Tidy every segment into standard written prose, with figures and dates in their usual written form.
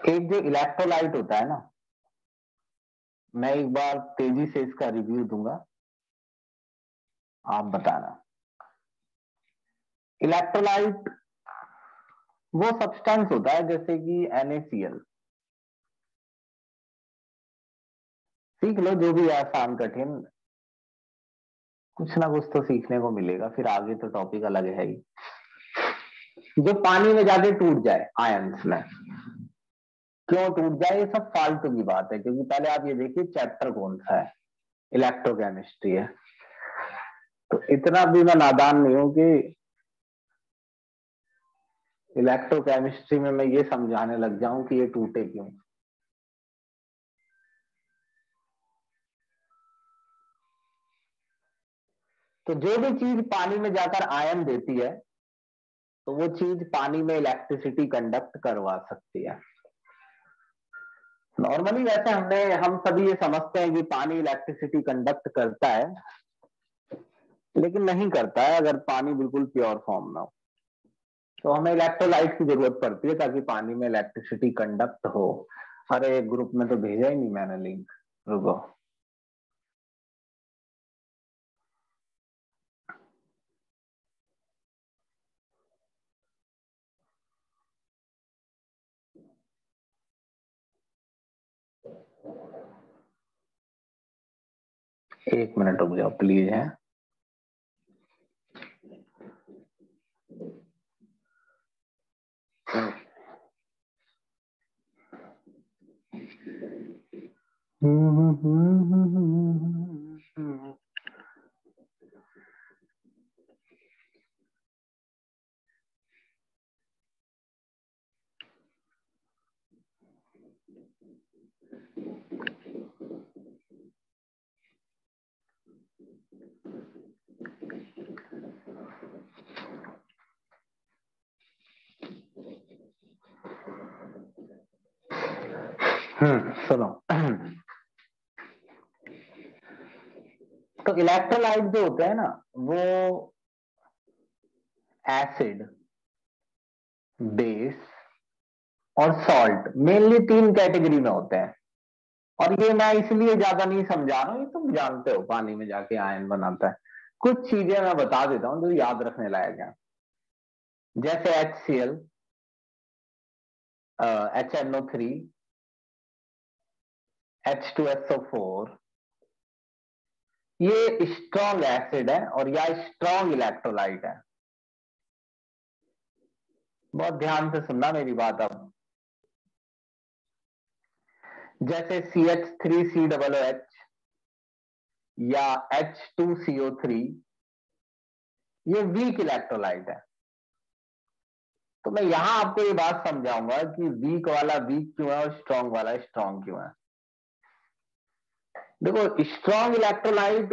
एक जो इलेक्ट्रोलाइट होता है ना, मैं एक बार तेजी से इसका रिव्यू दूंगा, आप बताना। इलेक्ट्रोलाइट वो सब्सटेंस होता है जैसे कि NaCl। सीख लो जो भी आसान कठिन, कुछ ना कुछ तो सीखने को मिलेगा, फिर आगे तो टॉपिक अलग है ही। जो पानी में जाके टूट जाए आयंस में, क्यों टूट जाए, ये सब फालतू की बात है, क्योंकि पहले आप ये देखिए चैप्टर कौन सा है, इलेक्ट्रोकेमिस्ट्री है। तो इतना भी मैं नादान नहीं हूं कि इलेक्ट्रोकेमिस्ट्री में मैं ये समझाने लग जाऊं कि ये टूटे क्यों। तो जो भी चीज पानी में जाकर आयन देती है, तो वो चीज पानी में इलेक्ट्रिसिटी कंडक्ट करवा सकती है। नॉर्मली वैसे हम सभी ये समझते हैं कि पानी इलेक्ट्रिसिटी कंडक्ट करता है, लेकिन नहीं करता है अगर पानी बिल्कुल प्योर फॉर्म में हो। तो हमें इलेक्ट्रोलाइट की जरूरत पड़ती है ताकि पानी में इलेक्ट्रिसिटी कंडक्ट हो। अरे ग्रुप में तो भेजा ही नहीं मैंने लिंक, रुको। एक मिनट रुक जाओ प्लीज है। सुनो। तो इलेक्ट्रोलाइट जो होते हैं ना, वो एसिड, बेस और सॉल्ट, मेनली 3 कैटेगरी में होते हैं। और ये मैं इसलिए ज्यादा नहीं समझा रहा हूँ, ये तुम जानते हो पानी में जाके आयन बनाता है। कुछ चीजें मैं बता देता हूँ जो याद रखने लायक है, जैसे HCl, HNO3, H2SO4, ये स्ट्रॉन्ग एसिड है और या स्ट्रॉन्ग इलेक्ट्रोलाइट है। बहुत ध्यान से सुनना मेरी बात अब। जैसे CH3COOH या H2CO3, ये वीक इलेक्ट्रोलाइट है। तो मैं यहां आपको ये बात समझाऊंगा कि वीक वाला वीक क्यों है और स्ट्रॉन्ग वाला स्ट्रॉन्ग क्यों है। देखो, स्ट्रॉन्ग इलेक्ट्रोलाइट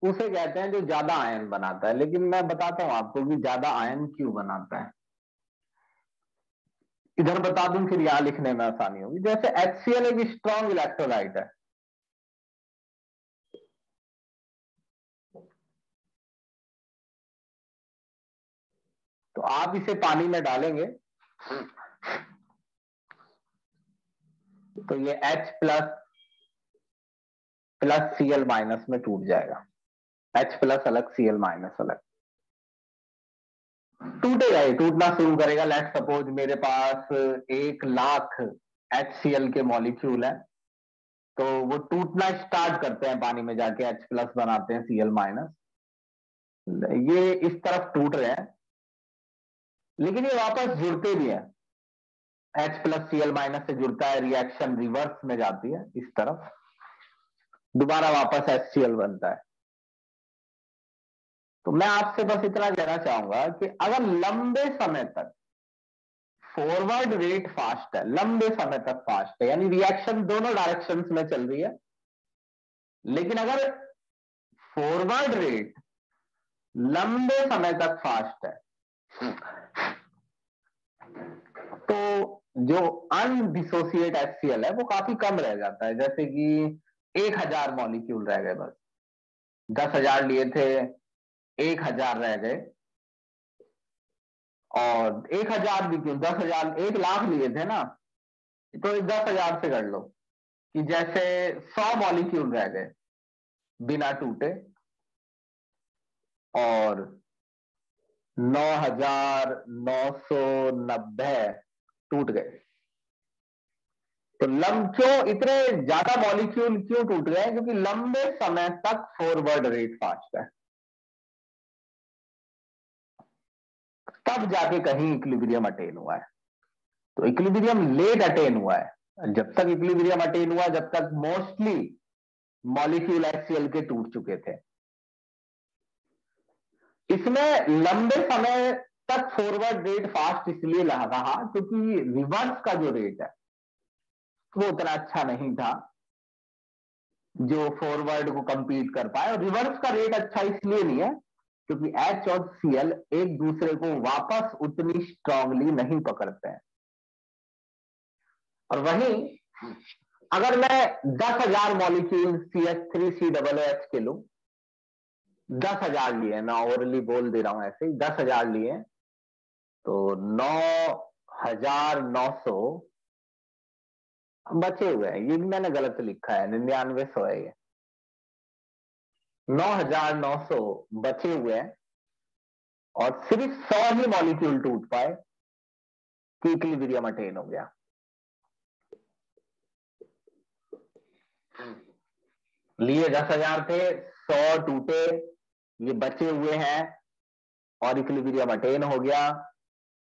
उसे कहते हैं जो ज्यादा आयन बनाता है, लेकिन मैं बताता हूं आपको कि ज्यादा आयन क्यों बनाता है। इधर बता दूं फिर यहां लिखने में आसानी होगी। जैसे HCl एक स्ट्रॉन्ग इलेक्ट्रोलाइट है, तो आप इसे पानी में डालेंगे तो ये H plus plus Cl minus में टूट जाएगा। H प्लस अलग, Cl माइनस अलग, टूटेगा, ये टूटना शुरू करेगा। लेट सपोज मेरे पास 1,00,000 HCl के मॉलिक्यूल है, तो वो टूटना स्टार्ट करते हैं पानी में जाके, H प्लस बनाते हैं, Cl माइनस, ये इस तरफ टूट रहे हैं, लेकिन ये वापस जुड़ते भी हैं। H प्लस Cl माइनस से जुड़ता है, रिएक्शन रिवर्स में जाती है इस तरफ, दोबारा वापस HCl बनता है। तो मैं आपसे बस इतना कहना चाहूंगा कि अगर लंबे समय तक फॉरवर्ड रेट फास्ट है, लंबे समय तक फास्ट है, यानी रिएक्शन दोनों डायरेक्शंस में चल रही है, लेकिन अगर फॉरवर्ड रेट लंबे समय तक फास्ट है, तो जो अनडिसोसिएट HCl है वो काफी कम रह जाता है। जैसे कि 1,000 मॉलिक्यूल रह गए, बस 10,000 लिए थे, 1,000 रह गए, और 1000 भी क्यों, 10,000, 1,00,000 लिए थे ना, तो 10,000 से कर लो कि जैसे 100 मॉलिक्यूल रह गए बिना टूटे और 9,990 टूट गए। तो क्यों इतने ज्यादा मॉलिक्यूल क्यों टूट गए? क्योंकि लंबे समय तक फॉरवर्ड रेट फास्ट है, तब जाके कहीं इक्विलिब्रियम अटेन हुआ है। तो इक्विलिब्रियम लेट अटेन हुआ है। जब तक इक्विलिब्रियम अटेन हुआ, जब तक मोस्टली मॉलिक्यूल HCl के टूट चुके थे। इसमें लंबे समय तक फॉरवर्ड रेट फास्ट इसलिए रहा क्योंकि रिवर्स का जो रेट है वो उतना अच्छा नहीं था जो फॉरवर्ड को कंपीट कर पाए। और रिवर्स का रेट अच्छा इसलिए नहीं है क्योंकि H और Cl एक दूसरे को वापस उतनी स्ट्रांगली नहीं पकड़ते हैं। और वहीं अगर मैं 10,000 मॉलिक्यूल CH3COOH के लूं, 10,000 लिए, मैं ओवरली बोल दे रहा हूं ऐसे ही, 10,000 लिए तो 9,900 बचे हुए हैं। ये भी मैंने गलत लिखा है, 9900 है ये। 9,900 बचे हुए हैं और सिर्फ 100 ही मॉलिक्यूल टूट पाए कि इक्विलिब्रियम अटेन हो गया। लिए 10,000 थे, 100 टूटे, ये बचे हुए हैं और इक्विलिब्रियम अटेन हो गया।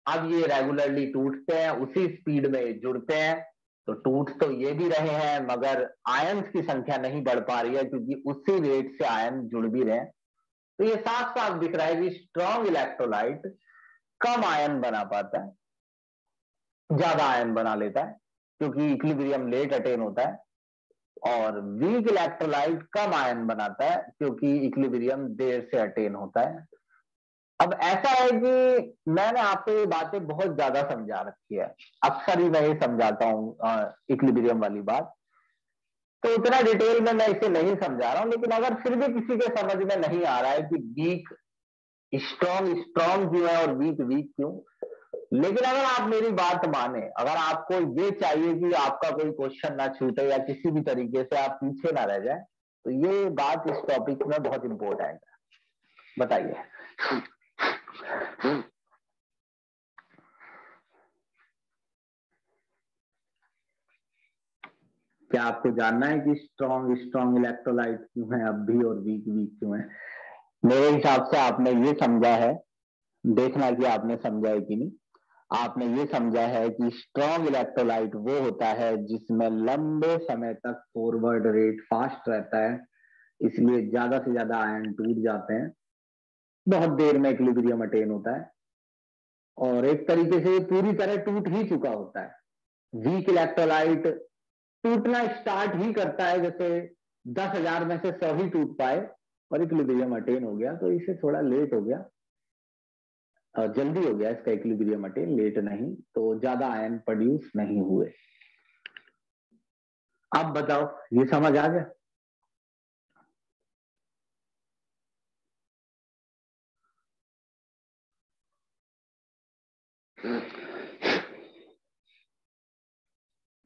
अब ये रेगुलरली टूटते हैं, उसी स्पीड में जुड़ते हैं, तो टूट तो ये भी रहे हैं मगर आयंस की संख्या नहीं बढ़ पा रही है क्योंकि उसी रेट से आयन जुड़ भी रहे हैं। तो ये साफ साफ दिख रहा है कि स्ट्रॉन्ग इलेक्ट्रोलाइट कम आयन बना पाता है, ज्यादा आयन बना लेता है क्योंकि इक्विलिब्रियम लेट अटेन होता है, और वीक इलेक्ट्रोलाइट कम आयन बनाता है क्योंकि इक्विलिब्रियम देर से अटेन होता है। अब ऐसा है कि मैंने आपको ये बातें बहुत ज्यादा समझा रखी है, अक्सर ही मैं ये समझाता हूँ इक्विलिब्रियम वाली बात, तो उतना डिटेल में मैं इसे नहीं समझा रहा हूं। लेकिन अगर फिर भी किसी के समझ में नहीं आ रहा है कि वीक स्ट्रॉन्ग स्ट्रॉन्ग क्यों है और वीक वीक क्यों, लेकिन अगर आप मेरी बात माने, अगर आपको ये चाहिए कि आपका कोई क्वेश्चन ना छूटे या किसी भी तरीके से आप पीछे ना रह जाए, तो ये बात इस टॉपिक में बहुत इंपॉर्टेंट है। बताइए। क्या आपको जानना है कि स्ट्रॉन्ग स्ट्रॉन्ग इलेक्ट्रोलाइट क्यों है अब भी और वीक वीक क्यों है? मेरे हिसाब से आपने ये समझा है, देखना कि आपने समझा है कि नहीं। आपने ये समझा है कि स्ट्रॉन्ग इलेक्ट्रोलाइट वो होता है जिसमें लंबे समय तक फॉरवर्ड रेट फास्ट रहता है, इसलिए ज्यादा से ज्यादा आयन टूट जाते हैं, बहुत देर में इक्विलिब्रियम अटेन होता है और एक तरीके से पूरी तरह टूट ही चुका होता है। वीक इलेक्ट्रोलाइट टूटना स्टार्ट ही करता है, जैसे 10,000 में से 100 ही टूट पाए और इक्विलिब्रियम अटेन हो गया, तो इसे थोड़ा लेट हो गया, जल्दी हो गया इसका इक्विलिब्रियम अटेन, लेट नहीं, तो ज्यादा आयन प्रोड्यूस नहीं हुए। अब बताओ, ये समझ आ गया?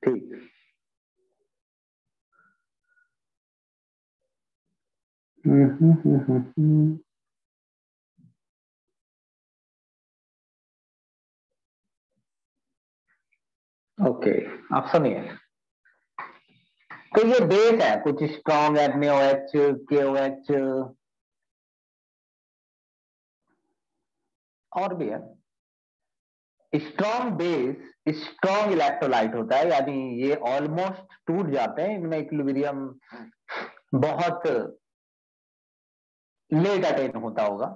ठीक। ओके, आप सुनिए। तो ये बेस है, कुछ स्ट्रॉन्ग NaOH, KOH और भी है। स्ट्रॉन्ग बेस स्ट्रॉन्ग इलेक्ट्रोलाइट होता है, यानी ये ऑलमोस्ट टूट जाते हैं, इनमें इक्विलिब्रियम बहुत लेट अटेन होता होगा।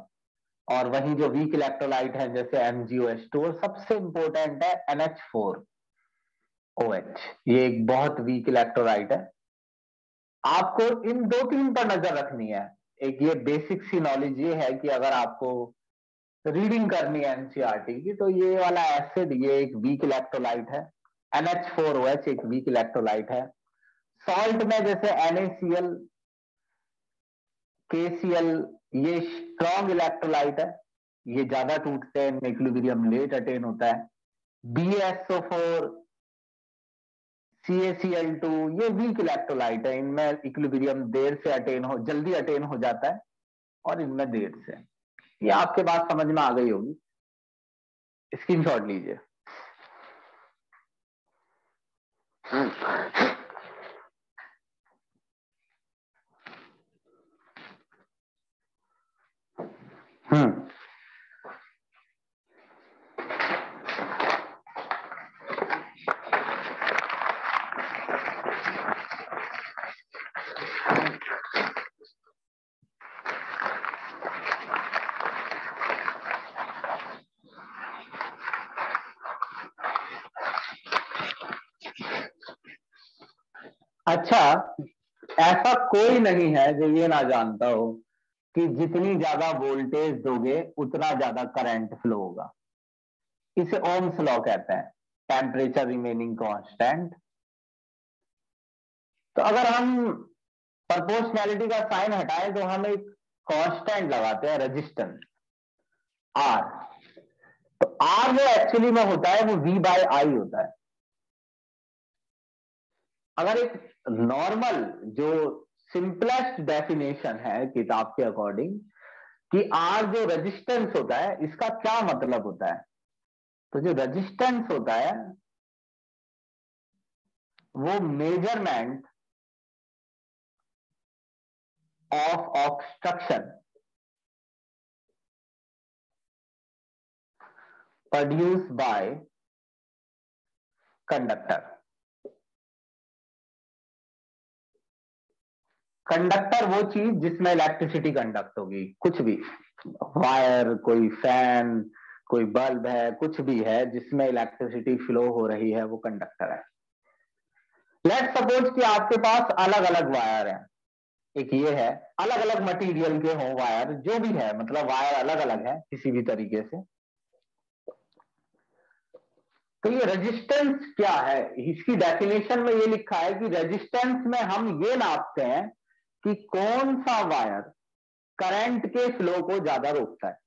और वहीं जो वीक इलेक्ट्रोलाइट है जैसे MgOH2, सबसे इंपॉर्टेंट है NH4OH, ये एक बहुत वीक इलेक्ट्रोलाइट है। आपको इन 2-3 पर नजर रखनी है। एक ये बेसिक सी नॉलेज ये है कि अगर आपको रीडिंग करनी है NCERT की, तो ये वाला एसिड ये एक वीक इलेक्ट्रोलाइट है, NH4OH एक वीक इलेक्ट्रोलाइट है। सॉल्ट में जैसे NaCl, KCl ये स्ट्रॉन्ग इलेक्ट्रोलाइट है, ये ज्यादा टूटते हैं, इनमें इक्विलिब्रियम लेट अटेन होता है। BaSO4, CaCl2 ये वीक इलेक्ट्रोलाइट है, इनमें इक्विलिब्रियम देर से जल्दी अटेन हो जाता है और इनमें देर से। ये आपके बात समझ में आ गई होगी, स्क्रीनशॉट लीजिए। अच्छा, ऐसा कोई नहीं है जो ये ना जानता हो कि जितनी ज्यादा वोल्टेज दोगे उतना ज्यादा करंट फ्लो होगा। इसे ओम्स लॉ कहते हैं, टेम्परेचर रिमेनिंग कांस्टेंट। तो अगर हम प्रोपोर्शनैलिटी का साइन हटाएं तो हम एक कांस्टेंट लगाते हैं, रेजिस्टेंस आर। तो आर जो एक्चुअली में होता है वो V/I होता है। अगर एक नॉर्मल जो सिंपलेस्ट डेफिनेशन है किताब के अकॉर्डिंग कि आर जो रेजिस्टेंस होता है, इसका क्या मतलब होता है, तो जो रेजिस्टेंस होता है वो measurement of obstruction produce by conductor. Conductor वो चीज जिसमें इलेक्ट्रिसिटी कंडक्ट होगी, कुछ भी, वायर, कोई फैन, कोई बल्ब है, कुछ भी है जिसमें इलेक्ट्रिसिटी फ्लो हो रही है, वो कंडक्टर है। लेट्स सपोज कि आपके पास अलग अलग वायर हैं, एक ये है, अलग अलग मटेरियल के हो वायर, जो भी है, मतलब वायर अलग अलग है किसी भी तरीके से। तो ये रेजिस्टेंस क्या है, इसकी डेफिनेशन में ये लिखा है कि रेजिस्टेंस में हम ये नापते हैं कि कौन सा वायर करंट के फ्लो को ज्यादा रोकता है।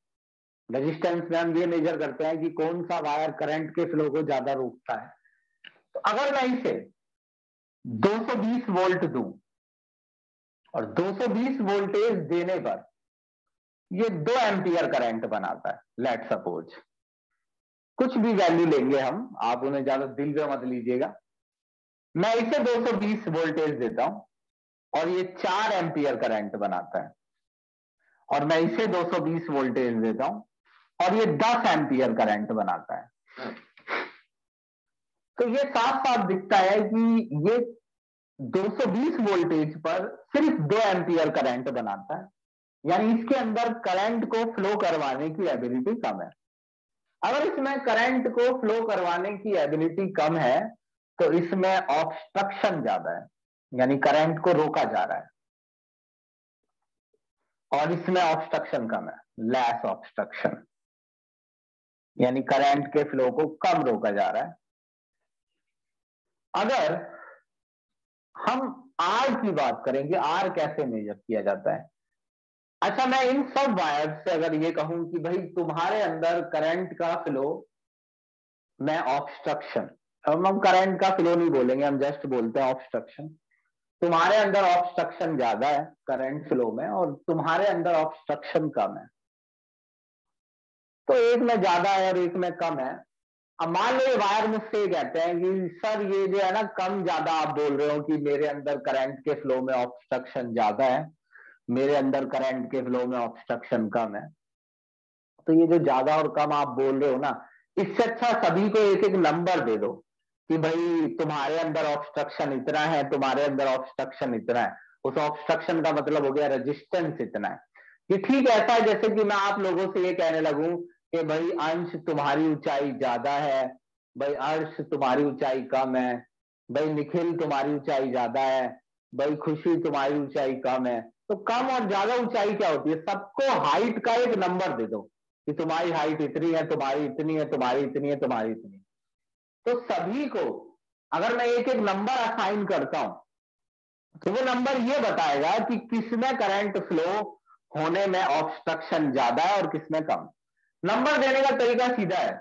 रेजिस्टेंस में हम ये मेजर करते हैं कि कौन सा वायर करंट के फ्लो को ज्यादा रोकता है। तो अगर मैं इसे 220 वोल्ट दूं और 220 वोल्टेज देने पर ये 2 एम्पियर करंट बनाता है, लेट सपोज, कुछ भी वैल्यू लेंगे हम, आप उन्हें ज्यादा दिल पे मत लीजिएगा। मैं इसे 220 वोल्टेज देता हूं और ये 4 एम्पियर करंट बनाता है, और मैं इसे 220 वोल्टेज देता हूं और ये 10 एम्पियर करंट बनाता है। तो ये साफ साफ दिखता है कि ये 220 वोल्टेज पर सिर्फ 2 एम्पियर करंट बनाता है, यानी इसके अंदर करंट को फ्लो करवाने की एबिलिटी कम है। अगर इसमें करंट को फ्लो करवाने की एबिलिटी कम है तो इसमें ऑब्स्ट्रक्शन ज्यादा है, यानी करंट को रोका जा रहा है, और इसमें ऑब्स्ट्रक्शन कम है, लेस ऑब्स्ट्रक्शन, यानी करंट के फ्लो को कम रोका जा रहा है। अगर हम आर की बात करें कि आर कैसे मेजर किया जाता है। अच्छा, मैं इन सब वायर से अगर ये कहूं कि भाई तुम्हारे अंदर करंट का फ्लो में ऑब्स्ट्रक्शन, हम करंट का फ्लो नहीं बोलेंगे, हम जस्ट बोलते हैं ऑब्स्ट्रक्शन, तुम्हारे अंदर ऑब्स्ट्रक्शन ज्यादा है करंट फ्लो में और तुम्हारे अंदर ऑब्स्ट्रक्शन कम है, तो एक में ज्यादा है और एक में कम है। अब मान लो ये वायर मुझसे ये कहते हैं कि सर ये जो है ना कम ज्यादा, आप बोल रहे हो कि मेरे अंदर करंट के फ्लो में ऑब्स्ट्रक्शन ज्यादा है, मेरे अंदर करंट के फ्लो में ऑब्स्ट्रक्शन कम है। तो ये जो ज्यादा और कम आप बोल रहे हो ना, इससे अच्छा सभी को एक एक नंबर दे दो कि भाई तुम्हारे अंदर ऑब्स्ट्रक्शन इतना है, तुम्हारे अंदर ऑब्स्ट्रक्शन इतना है। उस ऑब्स्ट्रक्शन का मतलब हो गया रेजिस्टेंस इतना है। ये ठीक ऐसा है जैसे कि मैं आप लोगों से ये कहने लगूं कि भाई अंश तुम्हारी ऊंचाई ज्यादा है, भाई अर्श तुम्हारी ऊंचाई कम है, भाई निखिल तुम्हारी ऊंचाई ज्यादा है, भाई खुशी तुम्हारी ऊंचाई कम है। तो कम और ज्यादा ऊंचाई क्या होती है, सबको हाइट का एक नंबर दे दो कि तुम्हारी हाइट इतनी है, तुम्हारी इतनी है, तुम्हारी इतनी है, तुम्हारी इतनी है। तो सभी को अगर मैं एक एक नंबर असाइन करता हूं तो वो नंबर ये बताएगा कि किसमें करंट फ्लो होने में ऑब्स्ट्रक्शन ज्यादा है और किसमें कम। नंबर देने का तरीका सीधा है,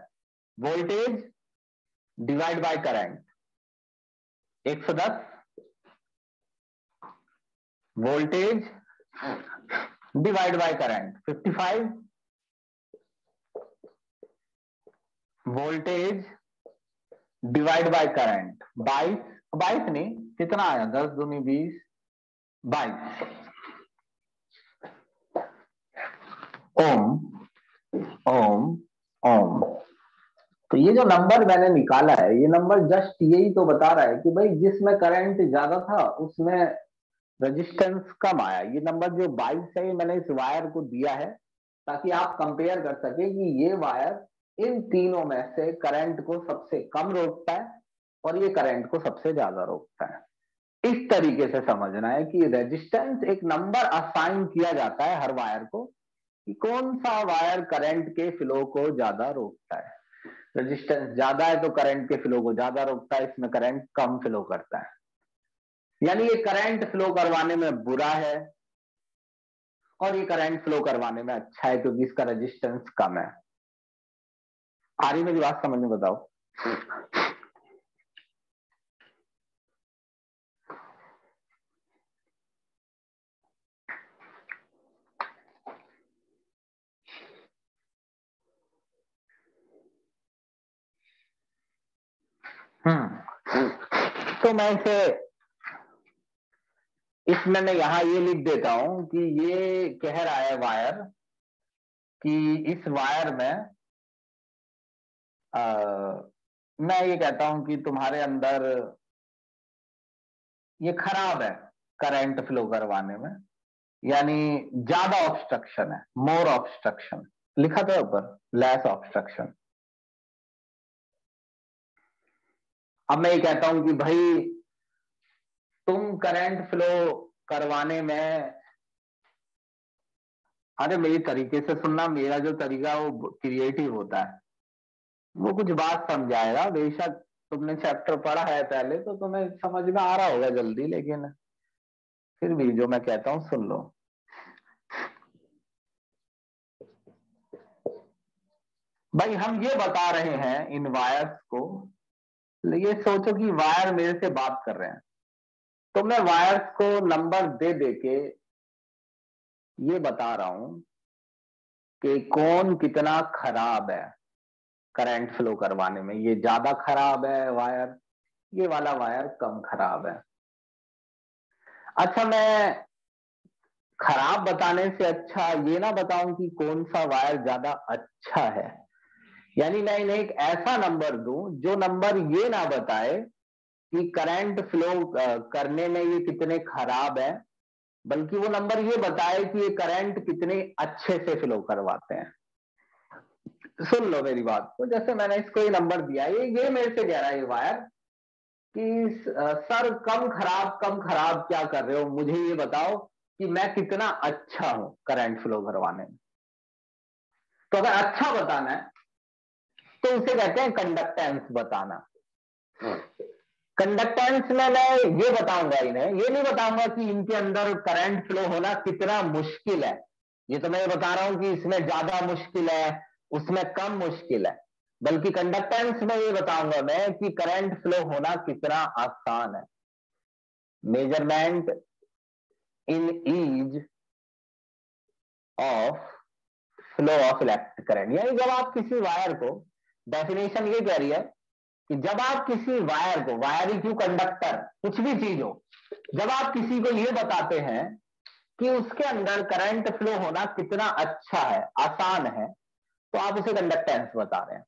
voltage divide by current. 110 voltage divide by current, 55 voltage divide by current, 22 नहीं, कितना आया, 10 दूनी 20, 22 ओम ओम ओम। तो ये जो नंबर मैंने निकाला है, ये नंबर जस्ट यही तो बता रहा है कि भाई जिसमें करंट ज्यादा था उसमें रेजिस्टेंस कम आया। ये नंबर जो 22 है, ये मैंने इस वायर को दिया है ताकि आप कंपेयर कर सके कि ये वायर इन तीनों में से करंट को सबसे कम रोकता है और ये करंट को सबसे ज्यादा रोकता है। इस तरीके से समझना है कि रेजिस्टेंस एक नंबर असाइन किया जाता है हर वायर को कि कौन सा वायर करंट के फ्लो को ज्यादा रोकता है। रेजिस्टेंस ज्यादा है तो करंट के फ्लो को ज्यादा रोकता है, इसमें करंट कम फ्लो करता है, यानी ये करंट फ्लो करवाने में बुरा है और ये करंट फ्लो करवाने में अच्छा है क्योंकि इसका रेजिस्टेंस कम है। आ रही मेरी बात समझ में? बताओ। तो मैं इसे इसमें मैं यहां ये लिख देता हूं कि ये कह रहा है वायर कि इस वायर में मैं ये कहता हूं कि तुम्हारे अंदर ये खराब है करंट फ्लो करवाने में, यानी ज्यादा ऑब्स्ट्रक्शन है, मोर ऑब्स्ट्रक्शन लिखा था ऊपर, लेस ऑब्स्ट्रक्शन। अब मैं ये कहता हूं कि भाई तुम करंट फ्लो करवाने में, अरे मेरी तरीके से सुनना, मेरा जो तरीका वो क्रिएटिव होता है, वो कुछ बात समझाएगा। बेशक तुमने चैप्टर पढ़ा है पहले तो तुम्हें समझ में आ रहा होगा जल्दी, लेकिन फिर भी जो मैं कहता हूं सुन लो। भाई हम ये बता रहे हैं इन वायर्स को, ये सोचो कि वायर मेरे से बात कर रहे हैं, तो मैं वायर्स को नंबर दे दे के ये बता रहा हूं कि कौन कितना खराब है करंट फ्लो करवाने में। ये ज्यादा खराब है वायर, ये वाला वायर कम खराब है। अच्छा, मैं खराब बताने से अच्छा ये ना बताऊं कि कौन सा वायर ज्यादा अच्छा है, यानी मैं इन्हें एक ऐसा नंबर दूं जो नंबर ये ना बताए कि करंट फ्लो करने में ये कितने खराब है, बल्कि वो नंबर ये बताए कि ये करंट कितने अच्छे से फ्लो करवाते हैं। सुन लो मेरी बात को, जैसे मैंने इसको ये नंबर दिया, ये मेरे से कह रहा है ये वायर कि सर कम खराब क्या कर रहे हो, मुझे ये बताओ कि मैं कितना अच्छा हूं करंट फ्लो करवाने में। तो अगर अच्छा बताना है तो उसे कहते हैं कंडक्टेंस बताना। कंडक्टेंस में मैं ये बताऊंगा इन्हें, ये नहीं बताऊंगा कि इनके अंदर करंट फ्लो होना कितना मुश्किल है, ये तो मैं ये बता रहा हूं कि इसमें ज्यादा मुश्किल है उसमें कम मुश्किल है, बल्कि कंडक्टेंस में ये बताऊंगा मैं कि करंट फ्लो होना कितना आसान है। Measurement in ease of flow of electric current, यानी जब आप किसी वायर को, डेफिनेशन ये कह रही है कि जब आप किसी वायर को, वायर ही क्यों, कंडक्टर कुछ भी चीज हो, जब आप किसी को ये बताते हैं कि उसके अंदर करंट फ्लो होना कितना अच्छा है, आसान है, तो आप उसे कंडक्टेंस बता रहे हैं।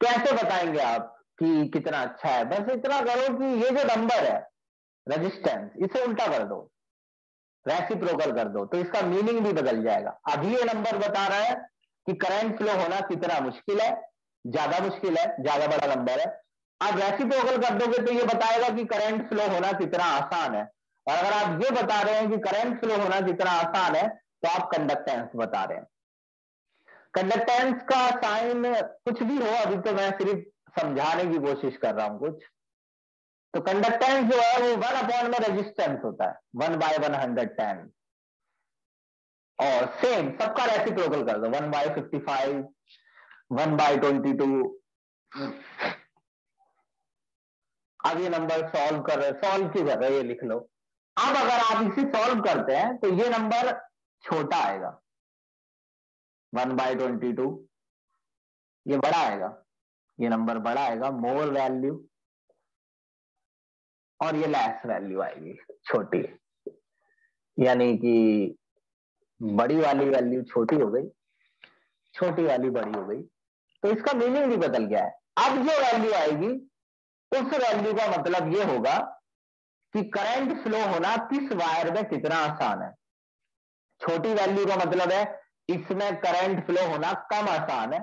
कैसे बताएंगे आप कि कितना अच्छा है? बस इतना करो कि ये जो नंबर है रेजिस्टेंस, इसे उल्टा कर दो, रेसिप्रोकल कर दो, तो इसका मीनिंग भी बदल जाएगा। अभी ये नंबर बता रहा है कि करंट फ्लो होना कितना मुश्किल है, ज्यादा मुश्किल है, ज्यादा बड़ा नंबर है। आप रेसिप्रोकल कर दोगे तो ये बताएगा कि करंट फ्लो होना कितना आसान है, और अगर आप ये बता रहे हैं कि करंट फ्लो होना कितना आसान है तो आप कंडक्टेंस बता रहे हैं। कंडक्टेंस का साइन कुछ भी हो, अभी तो मैं सिर्फ समझाने की कोशिश कर रहा हूं कुछ। तो कंडक्टेंस जो है वो 1 अपॉन में रेजिस्टेंस होता है, 1/110। और सेम सबका रेसिप्रोकल कर दो, 1/55, 1/22। अब ये नंबर सॉल्व कर रहे, सॉल्व क्यों कर रहे हैं ये लिख लो। अब अगर आप इसे सॉल्व करते हैं तो ये नंबर छोटा आएगा, 1/22, ये बड़ा आएगा, ये नंबर बड़ा आएगा, मोर वैल्यू, और ये लेस वैल्यू आएगी, छोटी। यानी कि बड़ी वाली वैल्यू छोटी हो गई, छोटी वाली बड़ी हो गई, तो इसका मीनिंग भी बदल गया है। अब जो वैल्यू आएगी उस वैल्यू का मतलब ये होगा कि करंट फ्लो होना किस वायर में कितना आसान है। छोटी वैल्यू का मतलब है इसमें करंट फ्लो होना कम आसान है,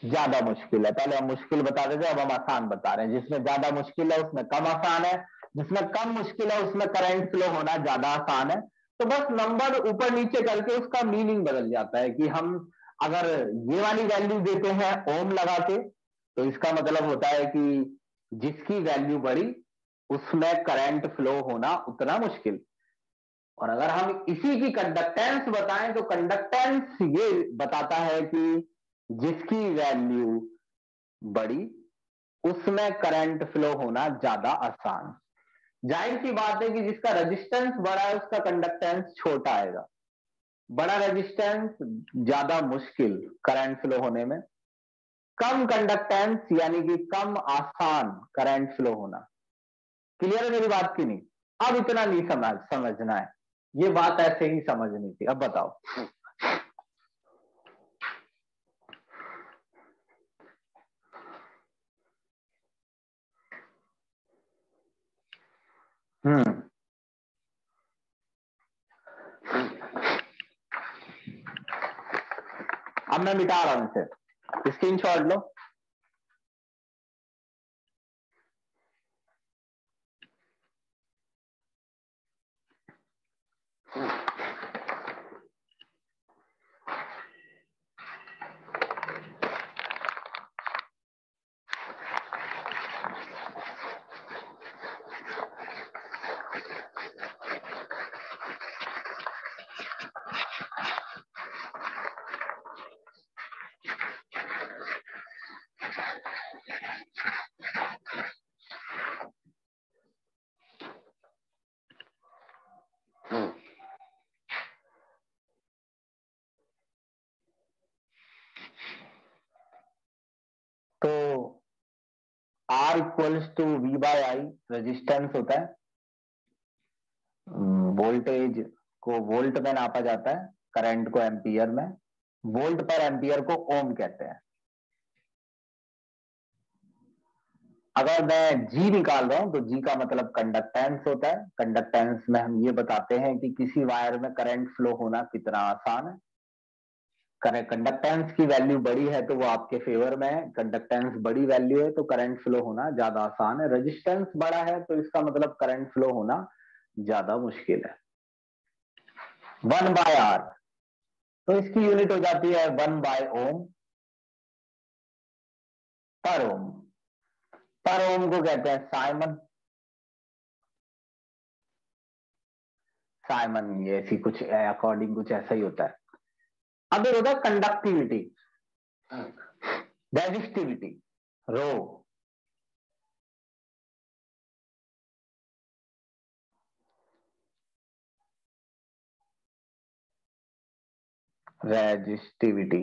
ज्यादा मुश्किल है। पहले हम मुश्किल बता देते, अब हम आसान बता रहे हैं। जिसमें ज्यादा मुश्किल है उसमें कम आसान है, जिसमें कम मुश्किल है उसमें करंट फ्लो होना ज्यादा आसान है। तो बस नंबर ऊपर नीचे करके उसका मीनिंग बदल जाता है कि हम अगर ये वाली वैल्यू देते हैं ओम लगा के, तो इसका मतलब होता है कि जिसकी वैल्यू बड़ी उसमें करंट फ्लो होना उतना मुश्किल। और अगर हम इसी की कंडक्टेंस बताएं तो कंडक्टेंस ये बताता है कि जिसकी वैल्यू बड़ी उसमें करंट फ्लो होना ज्यादा आसान। जाहिर सी बात है कि जिसका रेजिस्टेंस बड़ा है उसका कंडक्टेंस छोटा आएगा। बड़ा रेजिस्टेंस ज्यादा मुश्किल करंट फ्लो होने में, कम कंडक्टेंस यानी कि कम आसान करंट फ्लो होना। क्लियर है मेरी बात की नहीं? अब इतना नहीं समझना है, ये बात ऐसे ही समझनी थी। अब बताओ। हम्म अब मैं मिटा रहा हूं इसे, स्क्रीनशॉट लो। तो R equals to V/I resistance होता है। वोल्टेज को वोल्ट में नापा जाता है, करंट को एम्पियर में। वोल्ट पर एम्पियर को ओम कहते हैं। अगर मैं जी निकाल रहा हूं तो जी का मतलब कंडक्टेंस होता है। कंडक्टेंस में हम ये बताते हैं कि किसी वायर में करंट फ्लो होना कितना आसान है। कंडक्टेंस की वैल्यू बड़ी है तो वो आपके फेवर में है, कंडक्टेंस बड़ी वैल्यू है तो करंट फ्लो होना ज्यादा आसान है। रेजिस्टेंस बड़ा है तो इसका मतलब करंट फ्लो होना ज्यादा मुश्किल है। 1/R, तो इसकी यूनिट हो जाती है 1/ओम पर ओम। पर ओम को कहते हैं साइमन। साइमन ये ऐसी कुछ अकॉर्डिंग कुछ ऐसा ही होता है। अब एक होता है कंडक्टिविटी, रेजिस्टिविटी, रो। रेजिस्टिविटी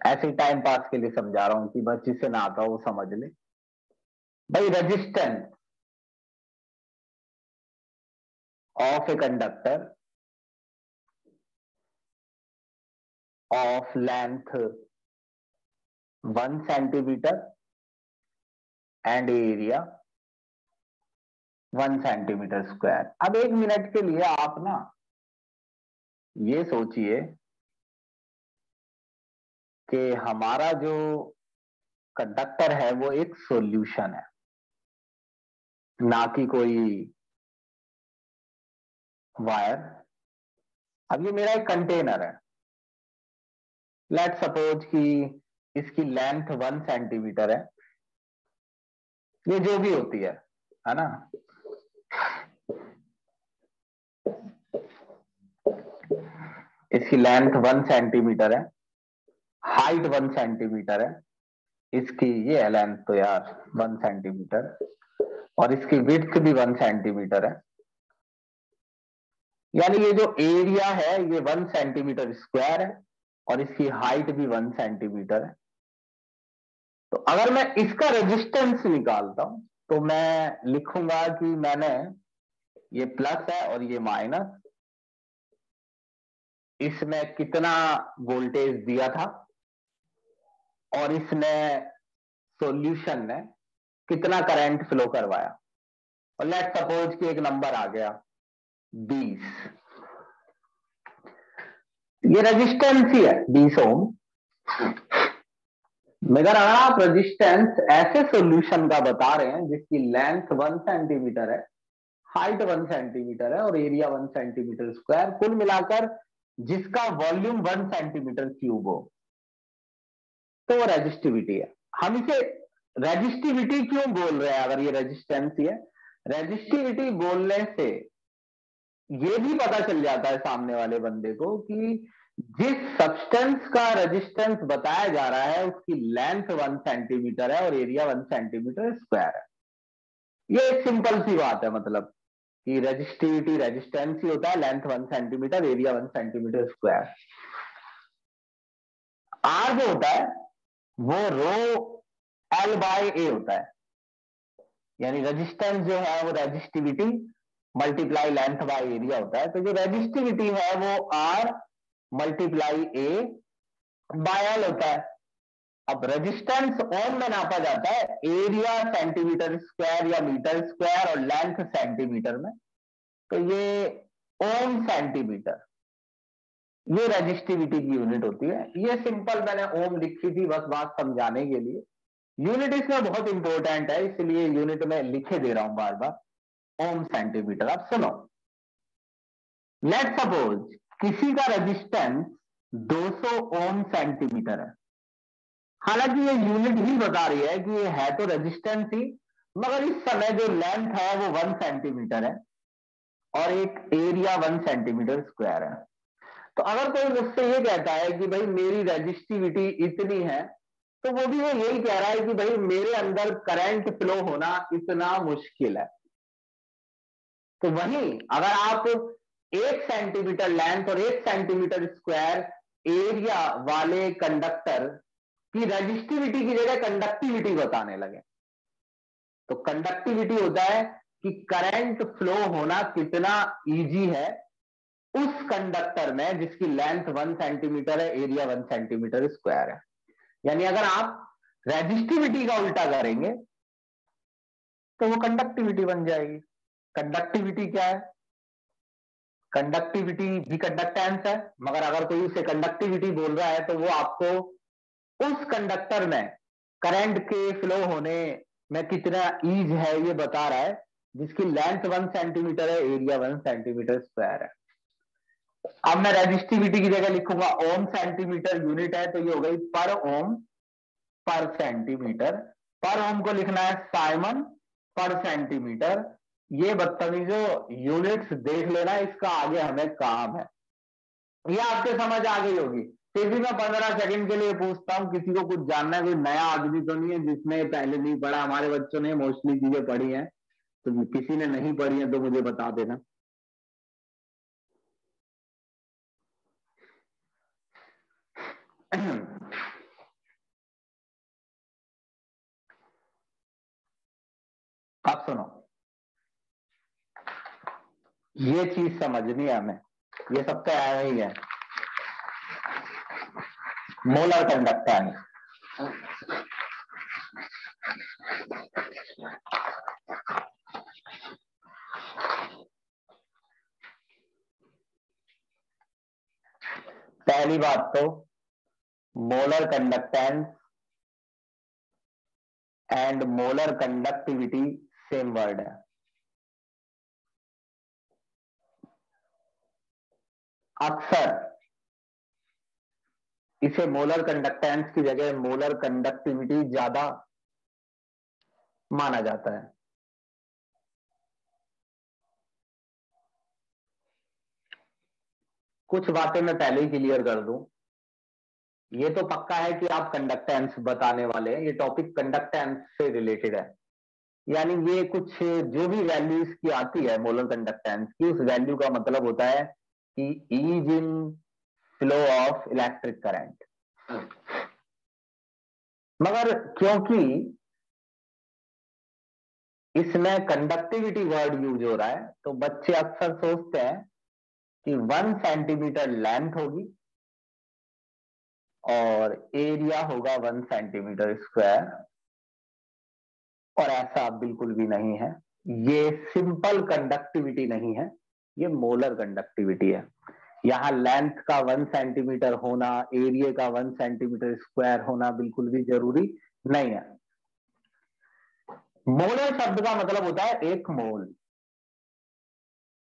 ऐसे टाइम पास के लिए समझा रहा हूं कि बस जिसे ना आता हो वो समझ ले। भाई resistance of a conductor of length 1 centimetre and area 1 centimetre square. अब 1 मिनट के लिए आप ना ये सोचिए कि हमारा जो कंडक्टर है वो एक सॉल्यूशन है, ना कि कोई वायर। अब ये मेरा एक कंटेनर है। लेट सपोज कि इसकी लेंथ 1 सेंटीमीटर है, ये जो भी होती है ना। इसकी लेंथ 1 सेंटीमीटर है, हाइट 1 सेंटीमीटर है, इसकी ये है लेंथ तो यार 1 सेंटीमीटर, और इसकी विड्थ भी 1 सेंटीमीटर है। यानी ये जो एरिया है ये 1 सेंटीमीटर स्क्वायर है, और इसकी हाइट भी 1 सेंटीमीटर है। तो अगर मैं इसका रेजिस्टेंस निकालता हूं तो मैं लिखूंगा कि मैंने ये प्लस है और ये माइनस, इसमें कितना वोल्टेज दिया था और इसने सॉल्यूशन ने कितना करंट फ्लो करवाया, और लेट सपोज कि एक नंबर आ गया 20। ये रेजिस्टेंस ही है 20 ओम। मगर अगर आप रेजिस्टेंस ऐसे सॉल्यूशन का बता रहे हैं जिसकी लेंथ 1 सेंटीमीटर है, हाइट 1 सेंटीमीटर है और एरिया 1 सेंटीमीटर स्क्वायर, कुल मिलाकर जिसका वॉल्यूम 1 सेंटीमीटर क्यूब हो, तो वो रेजिस्टिविटी है। हम इसे रेजिस्टिविटी क्यों बोल रहे हैं? अगर ये रेजिस्टेंस ही है, रेजिस्टिविटी बोलने से ये भी पता चल जाता है सामने वाले बंदे को कि जिस सब्सटेंस का रेजिस्टेंस बताया जा रहा है उसकी लेंथ 1 सेंटीमीटर है और एरिया 1 सेंटीमीटर स्क्वायर है। ये एक सिंपल सी बात है, मतलब कि रेजिस्टिविटी रेजिस्टेंस ही होता है, length 1 centimetre, area 1 centimetre square. R जो होता है वो रो एल बाय ए होता है, यानी रेजिस्टेंस जो है वो resistivity multiply length by area होता है। तो जो रेजिस्टिविटी है वो R multiply A by L होता है। अब रेजिस्टेंस ओम में नापा जाता है, एरिया सेंटीमीटर स्क्वायर या मीटर स्क्वायर और लेंथ सेंटीमीटर में, तो ये ओम सेंटीमीटर, ये रेजिस्टिविटी की यूनिट होती है। ये सिंपल मैंने ओम लिखी थी बस बात समझाने के लिए। यूनिट इसमें बहुत इंपॉर्टेंट है, इसलिए यूनिट में लिखे दे रहा हूं बार बार, ओम सेंटीमीटर। अब सुनो, लेट सपोज किसी का रेजिस्टेंस 200 ओम सेंटीमीटर है। हालांकि ये यूनिट ही बता रही है कि ये है तो रेजिस्टेंस ही, मगर इस समय जो लेंथ है वो 1 सेंटीमीटर है और एक एरिया 1 सेंटीमीटर स्क्वायर है। तो अगर कोई मुझसे ये कहता है कि भाई मेरी रेजिस्टिविटी इतनी है, तो वो भी वो यही कह रहा है कि भाई मेरे अंदर करंट फ्लो होना इतना मुश्किल है। तो वहीं अगर आप 1 सेंटीमीटर लेंथ और 1 सेंटीमीटर स्क्वायर एरिया वाले कंडक्टर की रेजिस्टिविटी की जगह कंडक्टिविटी बताने लगे, तो कंडक्टिविटी होता है कि करंट फ्लो होना कितना इजी है उस कंडक्टर में जिसकी लेंथ 1 सेंटीमीटर है, एरिया 1 सेंटीमीटर स्क्वायर है। यानी अगर आप रेजिस्टिविटी का उल्टा करेंगे तो वो कंडक्टिविटी बन जाएगी। कंडक्टिविटी क्या है? कंडक्टिविटी भी कंडक्टेंस है, मगर अगर कोई उसे कंडक्टिविटी बोल रहा है तो वो आपको उस कंडक्टर में करंट के फ्लो होने में कितना ईज है ये बता रहा है, जिसकी लेंथ 1 सेंटीमीटर है, एरिया 1 सेंटीमीटर स्क्वायर है। अब मैं रेजिस्टिविटी की जगह लिखूंगा ओम, सेंटीमीटर यूनिट है तो ये हो गई पर ओम पर सेंटीमीटर। पर ओम को लिखना है साइमन पर सेंटीमीटर। ये बदतमीजो यूनिट्स देख लेना, इसका आगे हमें काम है। ये आपके समझ आ गई होगी। फिर भी मैं 15 सेकंड के लिए पूछता हूँ, किसी को कुछ जानना है? कोई नया आदमी तो नहीं है जिसने पहले नहीं पढ़ा? हमारे बच्चों ने मोस्टली चीजें पढ़ी हैं, तो किसी ने नहीं पढ़ी है तो मुझे बता देना। आप सुनो, ये चीज समझनी है हमें, ये सब तो आया ही है। मोलर कंडक्टेंस, पहली बात तो molar conductance and molar conductivity same word है। अक्सर इसे मोलर कंडक्टेंस की जगह मोलर कंडक्टिविटी ज्यादा माना जाता है। कुछ बातें मैं पहले ही क्लियर कर दूं। ये तो पक्का है कि आप कंडक्टेंस बताने वाले हैं, ये टॉपिक कंडक्टेंस से रिलेटेड है। यानी ये कुछ जो भी वैल्यू इसकी आती है मोलर कंडक्टेंस की, उस वैल्यू का मतलब होता है कि is in flow of electric current. मगर क्योंकि इसमें कंडक्टिविटी वर्ड यूज हो रहा है, तो बच्चे अक्सर सोचते हैं कि 1 सेंटीमीटर लेंथ होगी और एरिया होगा 1 सेंटीमीटर स्क्वायर, और ऐसा बिल्कुल भी नहीं है। ये सिंपल कंडक्टिविटी नहीं है, ये मोलर कंडक्टिविटी है। यहाँ लेंथ का 1 सेंटीमीटर होना, एरिया का 1 सेंटीमीटर स्क्वायर होना बिल्कुल भी जरूरी नहीं है। मोलर शब्द का मतलब होता है 1 मोल,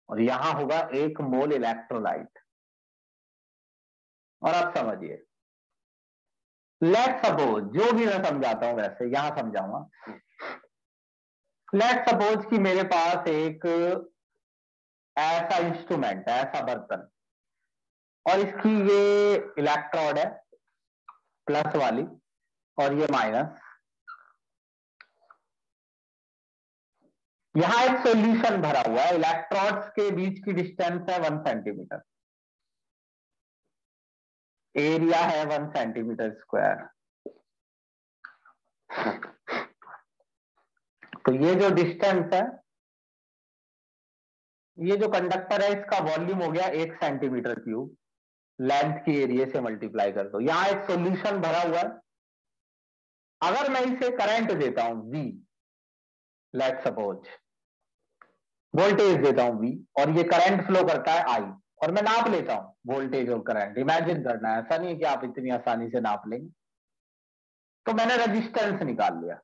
और यहां होगा 1 मोल इलेक्ट्रोलाइट। और आप समझिए, लेट सपोज, जो भी मैं समझाता हूं वैसे यहां समझाऊंगा। लेट सपोज कि मेरे पास एक ऐसा इंस्ट्रूमेंट है, ऐसा बर्तन, और इसकी ये इलेक्ट्रोड है प्लस वाली और ये माइनस। यहां एक सॉल्यूशन भरा हुआ है, इलेक्ट्रोड्स के बीच की डिस्टेंस है 1 सेंटीमीटर, एरिया है 1 सेंटीमीटर स्क्वायर। तो ये जो डिस्टेंस है, ये जो कंडक्टर है, इसका वॉल्यूम हो गया 1 सेंटीमीटर क्यूब। लेंथ की एरिया से मल्टीप्लाई कर दो। यहां एक सॉल्यूशन भरा हुआ है। अगर मैं इसे करंट देता हूं V, लेट सपोज वोल्टेज देता हूं V, और ये करंट फ्लो करता है I, और मैं नाप लेता हूं वोल्टेज और करंट। इमेजिन करना है, ऐसा नहीं है कि आप इतनी आसानी से नाप लेंगे। तो मैंने रेजिस्टेंस निकाल लिया,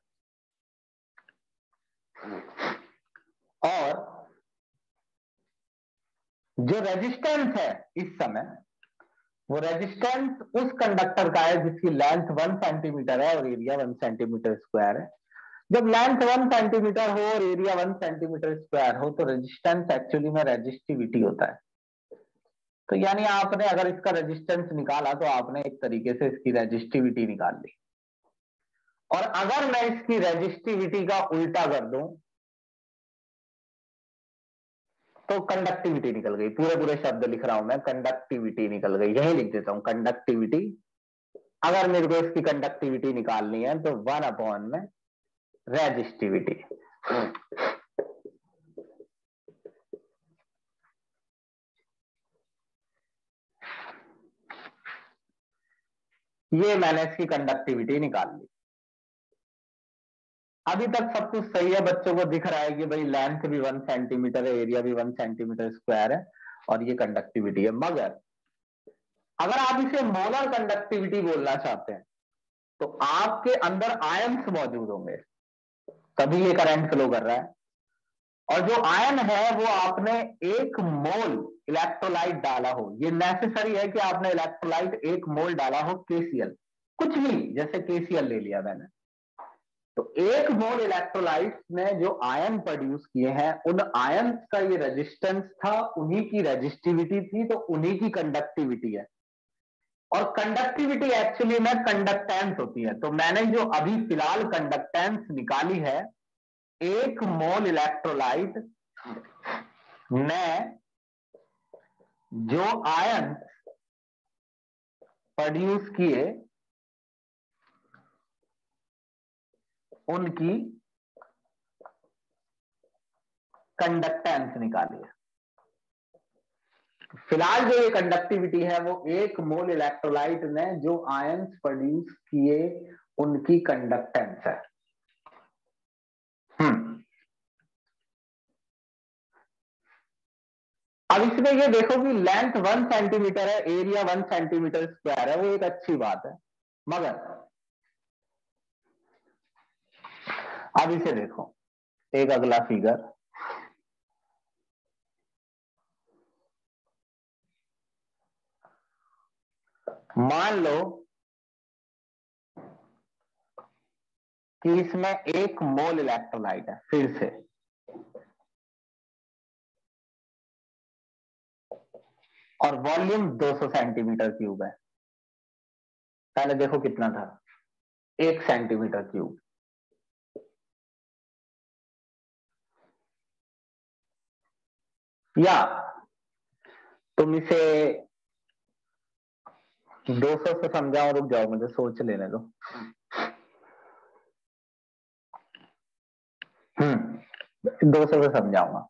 और जो रेजिस्टेंस है इस समय, वो रेजिस्टेंस उस कंडक्टर का है जिसकी लेंथ 1 सेंटीमीटर है और एरिया 1 सेंटीमीटर स्क्वायर है। जब लेंथ 1 सेंटीमीटर हो और एरिया 1 सेंटीमीटर स्क्वायर हो, तो रेजिस्टेंस एक्चुअली में रेजिस्टिविटी होता है। तो यानी आपने अगर इसका रेजिस्टेंस निकाला, तो आपने एक तरीके से इसकी रेजिस्टिविटी निकाल ली। और अगर मैं इसकी रेजिस्टिविटी का उल्टा कर दूं, तो कंडक्टिविटी निकल गई। पूरे पूरे शब्द लिख रहा हूं मैं, कंडक्टिविटी निकल गई, यही लिख देता हूं कंडक्टिविटी। अगर मेरे को इसकी कंडक्टिविटी निकालनी है, तो 1 में रेजिस्टिविटी। ये मैंने इसकी कंडक्टिविटी निकाल ली। अभी तक सब कुछ सही है, बच्चों को दिख रहा है कि भाई लेंथ भी 1 सेंटीमीटर है, एरिया भी 1 सेंटीमीटर स्क्वायर है, और ये कंडक्टिविटी है। मगर अगर आप इसे मोलर कंडक्टिविटी बोलना चाहते हैं, तो आपके अंदर आयंस मौजूद होंगे, तभी ये करंट फ्लो कर रहा है। और जो आयन है, वो आपने 1 मोल इलेक्ट्रोलाइट डाला हो। ये नेसेसरी है कि आपने इलेक्ट्रोलाइट 1 मोल डाला हो, केसीएल कुछ भी, जैसे केसीएल ले लिया मैंने। तो 1 मोल इलेक्ट्रोलाइट ने जो आयन प्रोड्यूस किए हैं, उन आयन का ये रेजिस्टेंस था, उन्हीं की रेजिस्टिविटी थी, तो उन्हीं की कंडक्टिविटी है। और कंडक्टिविटी एक्चुअली में कंडक्टेंस होती है। तो मैंने जो अभी फिलहाल कंडक्टेंस निकाली है, 1 मोल इलेक्ट्रोलाइट ने जो आयन प्रोड्यूस किए, उनकी कंडक्टेंस निकाली है। फिलहाल जो ये कंडक्टिविटी है, वो 1 मोल इलेक्ट्रोलाइट ने जो आयंस प्रोड्यूस किए, उनकी कंडक्टेंस है। अब इसमें ये देखो कि लेंथ 1 सेंटीमीटर है, एरिया 1 सेंटीमीटर स्क्वायर है, वो एक अच्छी बात है। मगर अब इसे देखो, एक अगला फिगर, मान लो कि इसमें 1 मोल इलेक्ट्रोलाइट है। फिर से, और वॉल्यूम 200 सेंटीमीटर क्यूब है। पहले देखो कितना था, 1 सेंटीमीटर क्यूब। या तुम इसे 200 से समझाओ, रुक जाओ मुझे सोच लेने दो। 200 से समझाऊंगा।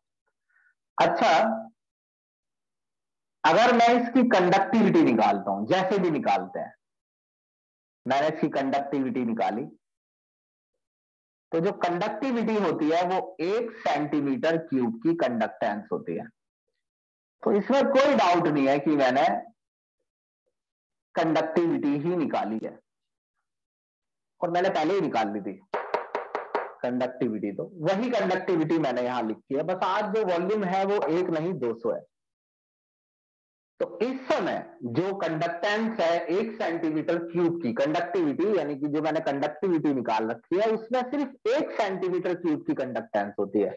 अच्छा, अगर मैं इसकी कंडक्टिविटी निकालता हूं, जैसे भी निकालते हैं, मैंने इसकी कंडक्टिविटी निकाली, तो जो कंडक्टिविटी होती है वो 1 सेंटीमीटर क्यूब की कंडक्टेंस होती है। तो इसमें कोई डाउट नहीं है कि मैंने कंडक्टिविटी ही निकाली है, और मैंने पहले ही निकाल ली थी कंडक्टिविटी, तो वही कंडक्टिविटी मैंने यहां लिखी है। बस आज जो वॉल्यूम है वो 1 नहीं 200 है। तो इस समय जो कंडक्टेंस है 1 सेंटीमीटर क्यूब की कंडक्टिविटी, यानी कि जो मैंने कंडक्टिविटी निकाल रखी है, उसमें सिर्फ 1 सेंटीमीटर क्यूब की कंडक्टेंस होती है।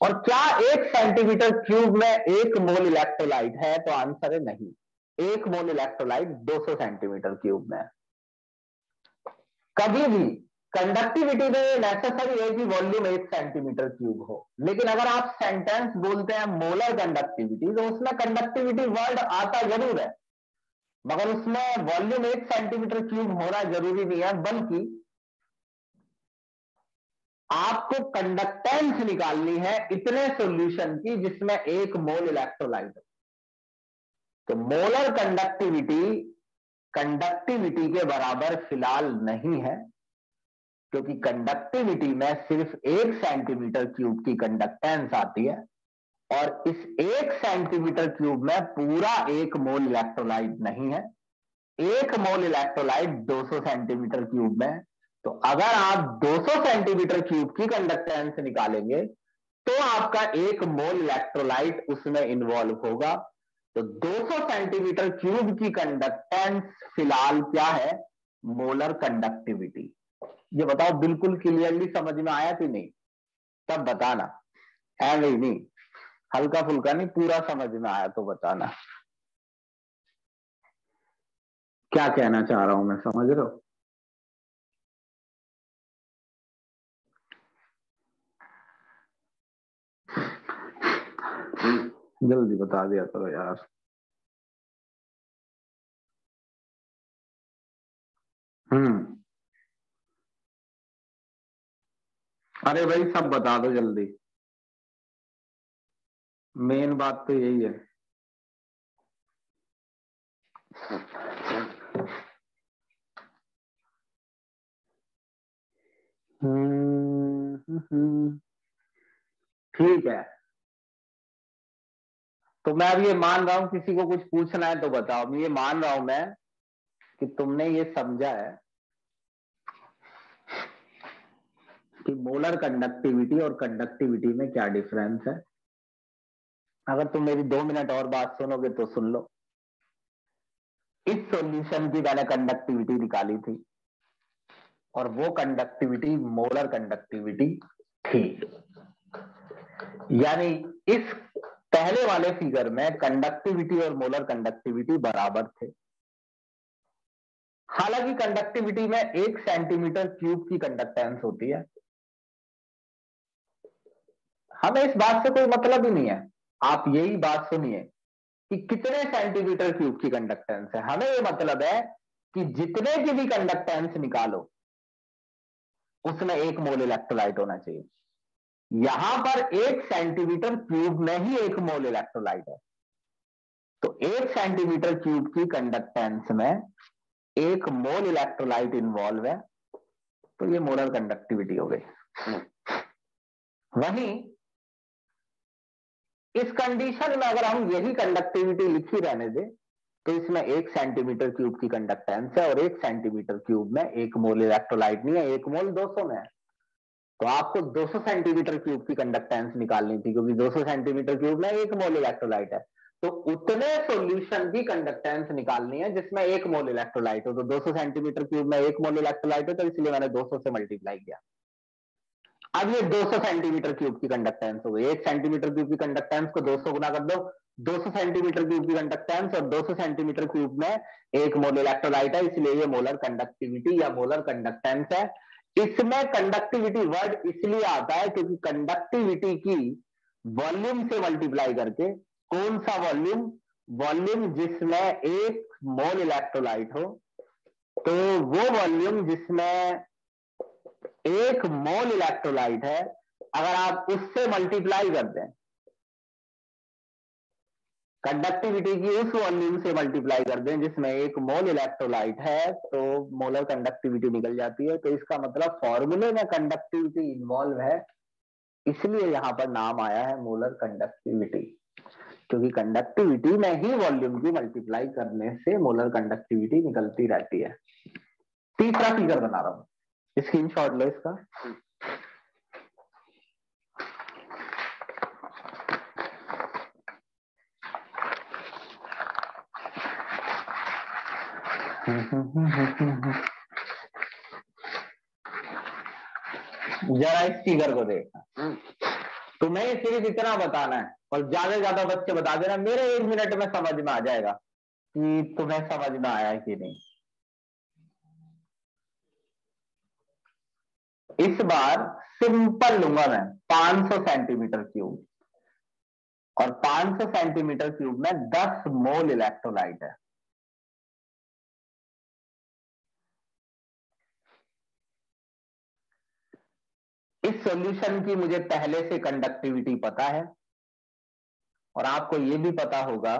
और क्या 1 सेंटीमीटर क्यूब में 1 मोल इलेक्ट्रोलाइट है? तो आंसर है नहीं। 1 मोल इलेक्ट्रोलाइट 200 सेंटीमीटर क्यूब में है। कभी भी कंडक्टिविटी में नेसेसरी है कि वॉल्यूम 1 सेंटीमीटर क्यूब हो, लेकिन अगर आप सेंटेंस बोलते हैं मोलर कंडक्टिविटी, तो उसमें कंडक्टिविटी वर्ड आता जरूर है, मगर उसमें वॉल्यूम 1 सेंटीमीटर क्यूब होना जरूरी नहीं है, बल्कि आपको कंडक्टेंस निकालनी है इतने सॉल्यूशन की जिसमें 1 मोल इलेक्ट्रोलाइट हो। तो मोलर कंडक्टिविटी के बराबर फिलहाल नहीं है, क्योंकि कंडक्टिविटी में सिर्फ 1 सेंटीमीटर क्यूब की कंडक्टेंस आती है, और इस 1 सेंटीमीटर क्यूब में पूरा 1 मोल इलेक्ट्रोलाइट नहीं है। 1 मोल इलेक्ट्रोलाइट 200 सेंटीमीटर क्यूब में। तो अगर आप 200 सेंटीमीटर क्यूब की कंडक्टेंस निकालेंगे तो आपका 1 मोल इलेक्ट्रोलाइट उसमें इन्वॉल्व होगा। तो 200 सेंटीमीटर क्यूब की कंडक्टेंस फिलहाल क्या है? Molar conductivity. ये बताओ बिल्कुल क्लियरली समझ में आया कि नहीं? तब बताना, है नहीं, हल्का फुल्का नहीं, पूरा समझ में आया तो बताना। क्या कहना चाह रहा हूं मैं, समझ रहे हो? जल्दी बता दिया करो यार। अरे भाई सब बता दो जल्दी, मेन बात तो यही है। ठीक है, तो मैं अब ये मान रहा हूं, किसी को कुछ पूछना है तो बताओ। ये मान रहा हूं मैं कि तुमने ये समझा है कि मोलर कंडक्टिविटी और कंडक्टिविटी में क्या डिफरेंस है। अगर तुम मेरी 2 मिनट और बात सुनोगे तो सुन लो। इस सॉल्यूशन की मैंने कंडक्टिविटी निकाली थी, और वो कंडक्टिविटी मोलर कंडक्टिविटी थी। यानी इस पहले वाले फिगर में कंडक्टिविटी और मोलर कंडक्टिविटी बराबर थे। हालांकि कंडक्टिविटी में 1 सेंटीमीटर क्यूब की कंडक्टेंस होती है। हमें इस बात से कोई मतलब ही नहीं है, आप यही बात सुनिए कि कितने सेंटीमीटर क्यूब की कंडक्टेंस है। हमें ये मतलब है कि जितने की भी कंडक्टेंस निकालो उसमें 1 मोल इलेक्ट्रोलाइट होना चाहिए। यहां पर 1 सेंटीमीटर क्यूब में ही 1 मोल इलेक्ट्रोलाइट है। तो 1 सेंटीमीटर क्यूब की कंडक्टेंस में 1 मोल इलेक्ट्रोलाइट इन्वॉल्व है, तो ये मोलर कंडक्टिविटी हो गई। वहीं इस कंडीशन में अगर हम यही कंडक्टिविटी लिखी रहने दें, तो इसमें 1 सेंटीमीटर क्यूब की कंडक्टेंस है, और 1 सेंटीमीटर क्यूब में 1 मोल इलेक्ट्रोलाइट नहीं है, 1 मोल 200 में है। तो आपको 200 सेंटीमीटर क्यूब की कंडक्टेंस निकालनी थी, क्योंकि 200 सेंटीमीटर क्यूब में 1 मोल इलेक्ट्रोलाइट है। तो उतने सॉल्यूशन की कंडक्टेंस निकालनी है जिसमें 1 मोल इलेक्ट्रोलाइट हो। तो 200 सेंटीमीटर क्यूब में 1 मोल इलेक्ट्रोलाइट हो, तो इसलिए मैंने 200 से मल्टीप्लाई किया। अब ये 200 सेंटीमीटर क्यूब की कंडक्टेंस हो गई। 1 सेंटीमीटर क्यूब की कंडक्टेंस को 200 गुना कर दो, 200 सेंटीमीटर क्यूब की कंडक्टेंस, और 200 सेंटीमीटर क्यूब में 1 मोल इलेक्ट्रोलाइट है, इसलिए ये मोलर कंडक्टिविटी या मोलर कंडक्टेंस है। इसमें कंडक्टिविटी वर्ड इसलिए आता है क्योंकि कंडक्टिविटी की वॉल्यूम से मल्टीप्लाई करके, कौन सा वॉल्यूम, वॉल्यूम जिसमें 1 मोल इलेक्ट्रोलाइट हो, तो वो वॉल्यूम जिसमें 1 मोल इलेक्ट्रोलाइट है, अगर आप उससे मल्टीप्लाई कर दें, कंडक्टिविटी की उस वॉल्यूम से मल्टीप्लाई कर दें जिसमें 1 मोल इलेक्ट्रोलाइट है, तो मोलर कंडक्टिविटी निकल जाती है। तो इसका मतलब फॉर्मूले में कंडक्टिविटी इन्वॉल्व है, इसलिए यहां पर नाम आया है मोलर कंडक्टिविटी, क्योंकि कंडक्टिविटी में ही वॉल्यूम की मल्टीप्लाई करने से मोलर कंडक्टिविटी निकलती रहती है। तीसरा फिगर बना रहा हूं, स्क्रीनशॉट लो इसका। जरा इस फिगर को देखना, तुम्हें सिर्फ इतना बताना है और ज्यादा से ज्यादा बच्चे बता देना, मेरे 1 मिनट में समझ में आ जाएगा कि तुम्हें समझ में आया है कि नहीं। इस बार सिंपल लूंगा मैं 500 सेंटीमीटर क्यूब, और 500 सेंटीमीटर क्यूब में 10 मोल इलेक्ट्रोलाइट है। इस सॉल्यूशन की मुझे पहले से कंडक्टिविटी पता है, और आपको यह भी पता होगा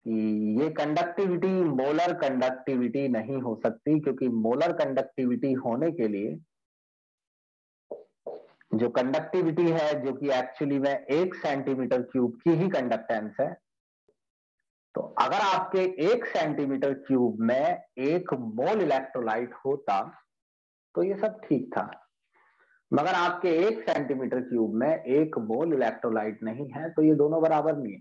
कि ये कंडक्टिविटी मोलर कंडक्टिविटी नहीं हो सकती, क्योंकि मोलर कंडक्टिविटी होने के लिए जो कंडक्टिविटी है, जो कि एक्चुअली में 1 सेंटीमीटर क्यूब की ही कंडक्टेंस है, तो अगर आपके 1 सेंटीमीटर क्यूब में 1 मोल इलेक्ट्रोलाइट होता तो ये सब ठीक था, मगर आपके 1 सेंटीमीटर क्यूब में 1 मोल इलेक्ट्रोलाइट नहीं है, तो ये दोनों बराबर नहीं है।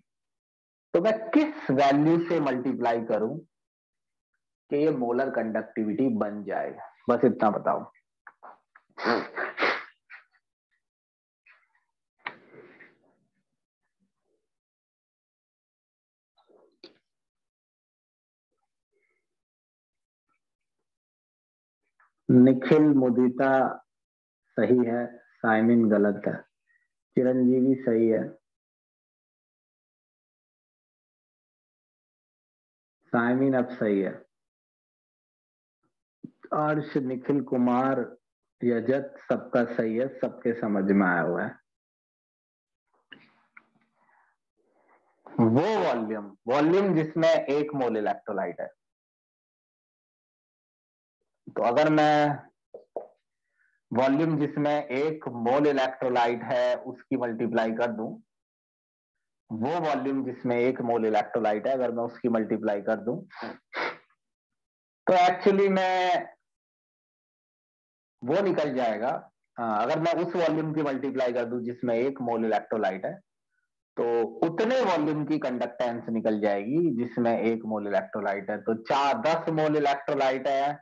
तो मैं किस वैल्यू से मल्टीप्लाई करूं कि ये मोलर कंडक्टिविटी बन जाए, बस इतना बताओ। निखिल मुदिता सही है, साइमिन गलत है, चिरंजीवी सही है, साइमिन अब सही है, अर्श, निखिल कुमार, यजत सबका सही है, सबके समझ में आया हुआ है। वो वॉल्यूम, वॉल्यूम जिसमें 1 मोल इलेक्ट्रोलाइट है, तो अगर मैं वॉल्यूम जिसमें 1 मोल इलेक्ट्रोलाइट है उसकी मल्टीप्लाई कर दूं, वो वॉल्यूम जिसमें 1 मोल इलेक्ट्रोलाइट है अगर मैं उसकी मल्टीप्लाई कर दूं, तो एक्चुअली में वो निकल जाएगा। अगर मैं उस वॉल्यूम की मल्टीप्लाई कर दूं जिसमें 1 मोल इलेक्ट्रोलाइट है, तो उतने वॉल्यूम की कंडक्टेंस निकल जाएगी जिसमें 1 मोल इलेक्ट्रोलाइट है। तो 10 मोल इलेक्ट्रोलाइट है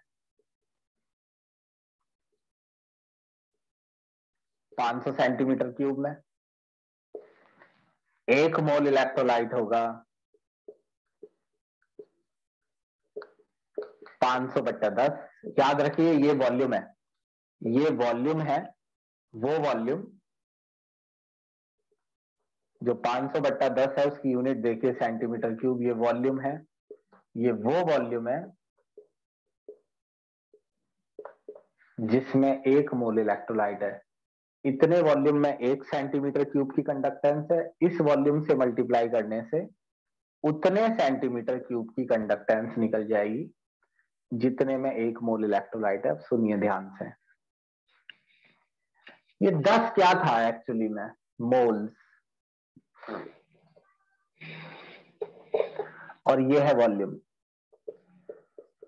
500 सेंटीमीटर क्यूब में, 1 मोल इलेक्ट्रोलाइट होगा 500/10। याद रखिए ये वॉल्यूम है, ये वॉल्यूम है, वो वॉल्यूम जो 500/10 है उसकी यूनिट देखिए सेंटीमीटर क्यूब, ये वॉल्यूम है, ये वो वॉल्यूम है जिसमें 1 मोल इलेक्ट्रोलाइट है। इतने वॉल्यूम में 1 सेंटीमीटर क्यूब की कंडक्टेंस है, इस वॉल्यूम से मल्टीप्लाई करने से उतने सेंटीमीटर क्यूब की कंडक्टेंस निकल जाएगी जितने में 1 मोल इलेक्ट्रोलाइट है। अब सुनिए ध्यान से, ये 10 क्या था एक्चुअली में, मोल्स, और ये है वॉल्यूम।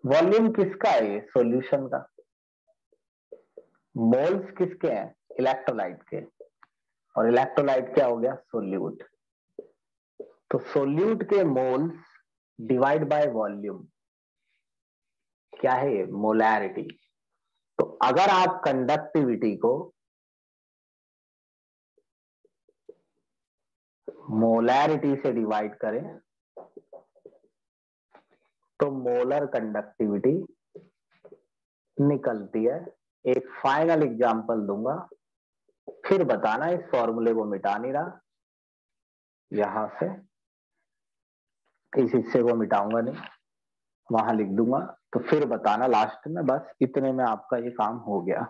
वॉल्यूम किसका है, ये सॉल्यूशन का। मोल्स किसके हैं, इलेक्ट्रोलाइट के, और इलेक्ट्रोलाइट क्या हो गया, सोल्यूट। तो सोल्यूट के मोल्स डिवाइड बाय वॉल्यूम क्या है, मोलैरिटी। तो अगर आप कंडक्टिविटी को मोलैरिटी से डिवाइड करें तो मोलर कंडक्टिविटी निकलती है। एक फाइनल एग्जांपल दूंगा, फिर बताना। इस फॉर्मूले को मिटा नहीं रहा, यहां से इस हिस्से को मिटाऊंगा नहीं, वहां लिख दूंगा, तो फिर बताना लास्ट में। बस इतने में आपका ये काम हो गया।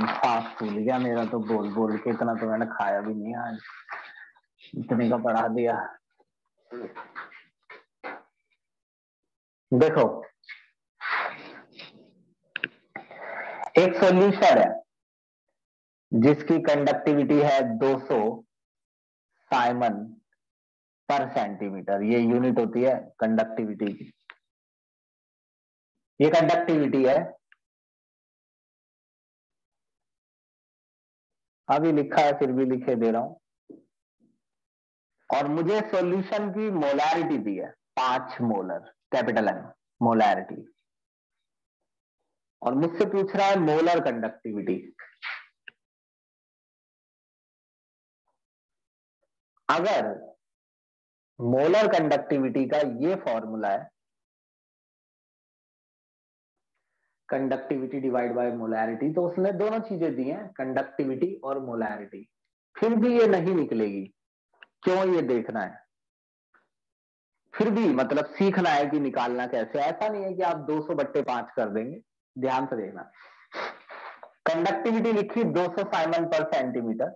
फास्ट भूल गया मेरा तो, बोल बोल के इतना तो मैंने खाया भी नहीं आज, इतने का पढ़ा दिया। देखो, एक सॉल्यूशन है जिसकी कंडक्टिविटी है 200 साइमन पर सेंटीमीटर, ये यूनिट होती है कंडक्टिविटी की। ये कंडक्टिविटी है, अभी लिखा है फिर भी लिखे दे रहा हूं। और मुझे सॉल्यूशन की मोलैरिटी दी है 5 मोलर, कैपिटल एम मोलैरिटी, और मुझसे पूछ रहा है मोलर कंडक्टिविटी। अगर मोलर कंडक्टिविटी का ये फॉर्मूला है, कंडक्टिविटी डिवाइड बाय मोलैरिटी, तो उसने दोनों चीजें दी हैं, कंडक्टिविटी और मोलैरिटी, फिर भी ये नहीं निकलेगी। क्यों, ये देखना है। फिर भी मतलब सीखना है कि निकालना कैसे। ऐसा नहीं है कि आप 200/5 कर देंगे, ध्यान से देखना। कंडक्टिविटी लिखी 200 साइमन पर सेंटीमीटर,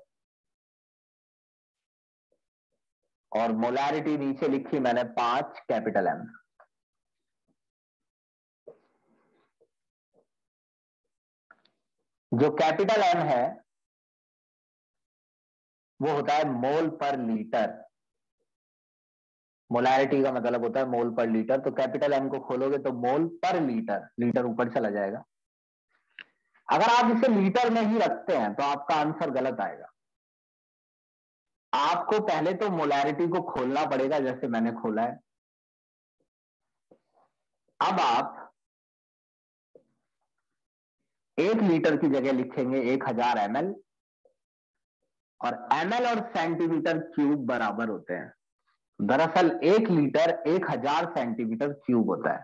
और मोलैरिटी नीचे लिखी मैंने 5 कैपिटल एम। जो कैपिटल एम है वो होता है मोल पर लीटर। मोलैरिटी का मतलब होता है मोल पर लीटर, तो कैपिटल एम को खोलोगे तो मोल पर लीटर, लीटर ऊपर चला जाएगा। अगर आप इसे लीटर में ही रखते हैं तो आपका आंसर गलत आएगा। आपको पहले तो मोलैरिटी को खोलना पड़ेगा, जैसे मैंने खोला है। अब आप 1 लीटर की जगह लिखेंगे 1000 ml, और ml और सेंटीमीटर क्यूब बराबर होते हैं। दरअसल 1 लीटर 1000 सेंटीमीटर क्यूब होता है।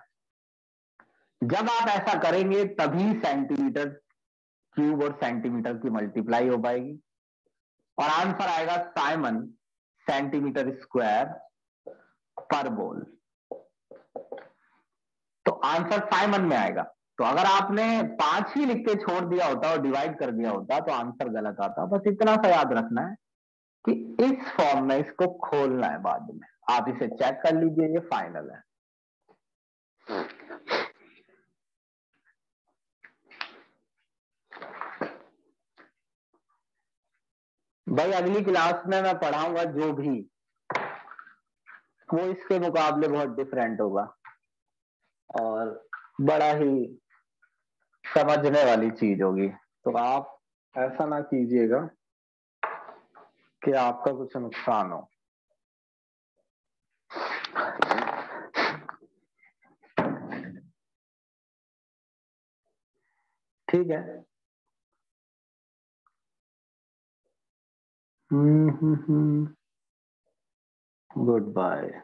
जब आप ऐसा करेंगे तभी सेंटीमीटर क्यूब और सेंटीमीटर की मल्टीप्लाई हो पाएगी, और आंसर आएगा साइमन सेंटीमीटर स्क्वायर पर मोल। तो आंसर साइमन में आएगा। तो अगर आपने 5 ही लिख के छोड़ दिया होता और डिवाइड कर दिया होता तो आंसर गलत आता। बस इतना सा याद रखना है कि इस फॉर्म में इसको खोलना है, बाद में आप इसे चेक कर लीजिए, ये फाइनल है। भाई अगली क्लास में मैं पढ़ाऊंगा जो भी, वो इसके मुकाबले बहुत डिफरेंट होगा और बड़ा ही समझने वाली चीज होगी। तो आप ऐसा ना कीजिएगा कि आपका कुछ नुकसान हो। ठीक है। Good bye.